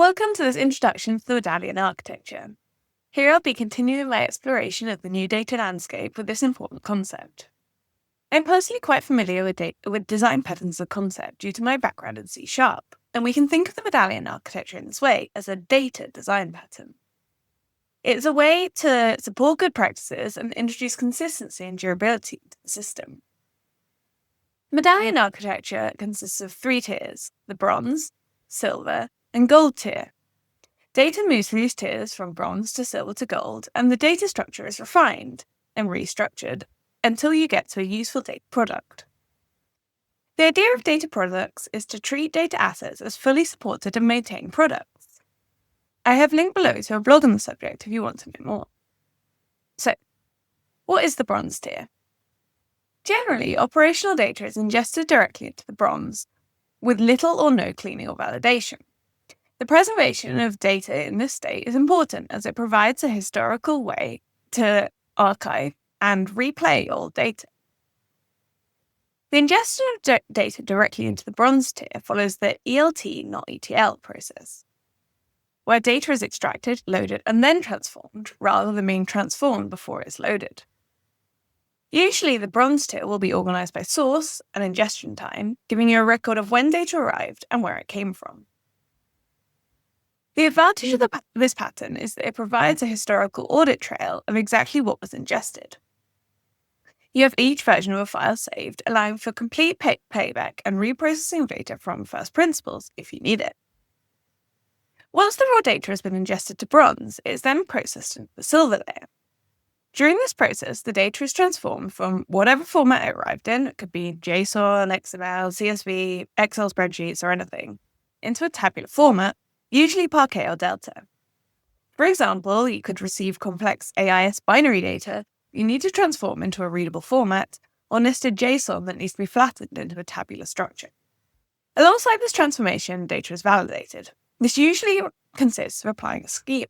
Welcome to this introduction to the Medallion Architecture. Here I'll be continuing my exploration of the new data landscape with this important concept. I'm personally quite familiar with design patterns as a concept due to my background in C#, and we can think of the Medallion architecture in this way as a data design pattern. It's a way to support good practices and introduce consistency and durability to the system. Medallion architecture consists of 3 tiers: the bronze, silver, and gold tier. Data moves through these tiers from bronze to silver to gold, and the data structure is refined and restructured until you get to a useful data product. The idea of data products is to treat data assets as fully supported and maintained products. I have linked below to a blog on the subject if you want to know more. So, what is the bronze tier? Generally, operational data is ingested directly into the bronze, with little or no cleaning or validation. The preservation of data in this state is important as it provides a historical way to archive and replay all data. The ingestion of data directly into the bronze tier follows the ELT, not ETL process, where data is extracted, loaded, and then transformed, rather than being transformed before it's loaded. Usually, the bronze tier will be organized by source and ingestion time, giving you a record of when data arrived and where it came from. The advantage of this pattern is that it provides a historical audit trail of exactly what was ingested. You have each version of a file saved, allowing for complete playback and reprocessing of data from first principles if you need it. Once the raw data has been ingested to bronze, it is then processed into the silver layer. During this process, the data is transformed from whatever format it arrived in, it could be JSON, XML, CSV, Excel spreadsheets, or anything, into a tabular format, usually Parquet or Delta. For example, you could receive complex AIS binary data you need to transform into a readable format, or nested JSON that needs to be flattened into a tabular structure. Alongside this transformation, data is validated. This usually consists of applying a scheme.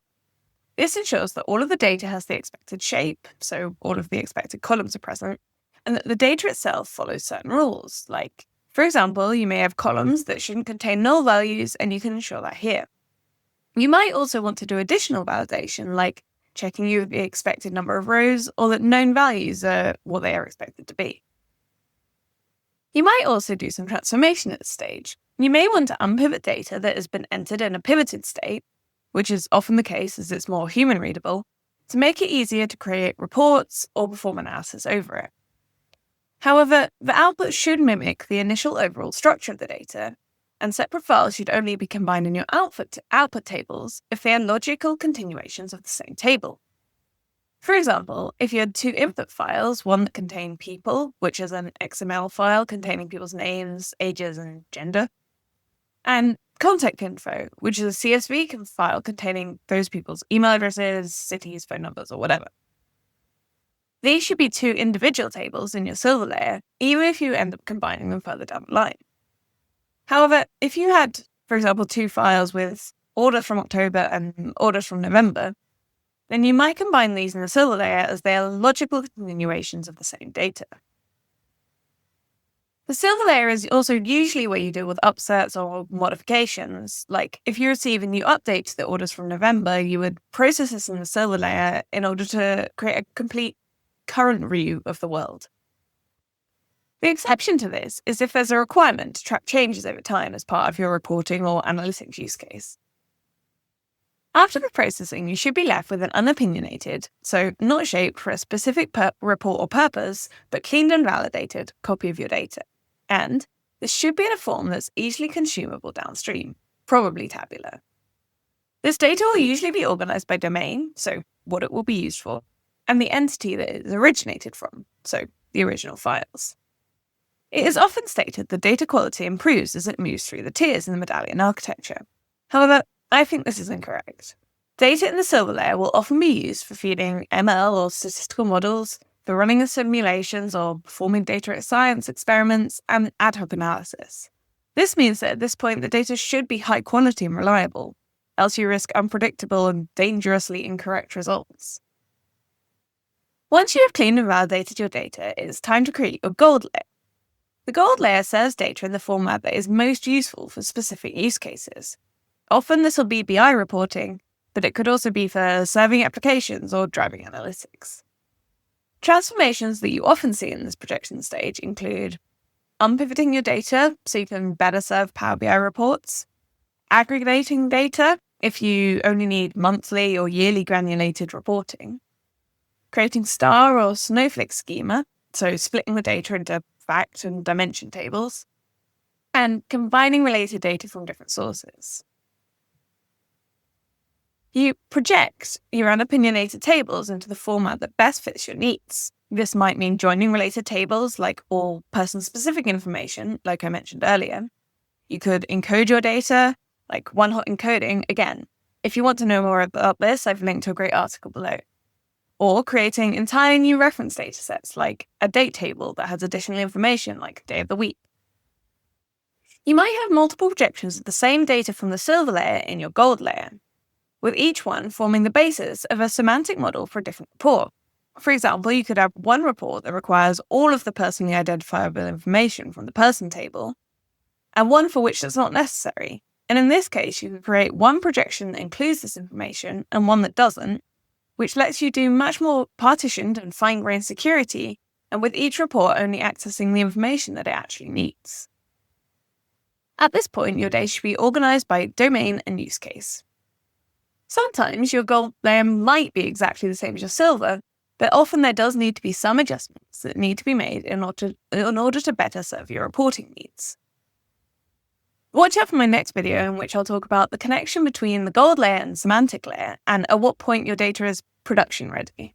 This ensures that all of the data has the expected shape, so all of the expected columns are present, and that the data itself follows certain rules, like, for example, you may have columns that shouldn't contain null values, and you can ensure that here. You might also want to do additional validation, like checking you the expected number of rows, or that known values are what they are expected to be. You might also do some transformation at this stage. You may want to unpivot data that has been entered in a pivoted state, which is often the case as it's more human-readable, to make it easier to create reports or perform analysis over it. However, the output should mimic the initial overall structure of the data, and separate files should only be combined in your output tables if they are logical continuations of the same table. For example, if you had 2 input files, one that contained people, which is an XML file containing people's names, ages, and gender, and contact info, which is a CSV file containing those people's email addresses, cities, phone numbers, or whatever. These should be 2 individual tables in your silver layer, even if you end up combining them further down the line. However, if you had, for example, 2 files with orders from October and orders from November, then you might combine these in the silver layer as they are logical continuations of the same data. The silver layer is also usually where you deal with upsets or modifications. Like, if you receive a new update to the orders from November, you would process this in the silver layer in order to create a complete current view of the world. The exception to this is if there's a requirement to track changes over time as part of your reporting or analytics use case. After the processing, you should be left with an unopinionated, so not shaped for a specific report or purpose, but cleaned and validated copy of your data. And this should be in a form that's easily consumable downstream, probably tabular. This data will usually be organized by domain, so what it will be used for, and the entity that it is originated from, so the original files. It is often stated that data quality improves as it moves through the tiers in the Medallion architecture. However, I think this is incorrect. Data in the silver layer will often be used for feeding ML or statistical models, for running simulations or performing data science experiments, and ad hoc analysis. This means that at this point the data should be high quality and reliable, else you risk unpredictable and dangerously incorrect results. Once you have cleaned and validated your data, it is time to create your gold layer. The gold layer serves data in the format that is most useful for specific use cases. Often this will be BI reporting, but it could also be for serving applications or driving analytics. Transformations that you often see in this projection stage include unpivoting your data so you can better serve Power BI reports, aggregating data if you only need monthly or yearly granulated reporting, creating star or snowflake schema, so splitting the data into fact and dimension tables, and combining related data from different sources. You project your unopinionated tables into the format that best fits your needs. This might mean joining related tables like all person-specific information, like I mentioned earlier. You could encode your data, like one-hot encoding. Again, if you want to know more about this, I've linked to a great article below. Or creating entirely new reference data sets, like a date table that has additional information, like day of the week. You might have multiple projections of the same data from the silver layer in your gold layer, with each one forming the basis of a semantic model for a different report. For example, you could have one report that requires all of the personally identifiable information from the person table, and one for which that's not necessary. And in this case, you could create one projection that includes this information and one that doesn't, which lets you do much more partitioned and fine-grained security, and with each report only accessing the information that it actually needs. At this point, your data should be organized by domain and use case. Sometimes your gold layer might be exactly the same as your silver, but often there does need to be some adjustments that need to be made in order to better serve your reporting needs. Watch out for my next video in which I'll talk about the connection between the gold layer and semantic layer and at what point your data is production ready.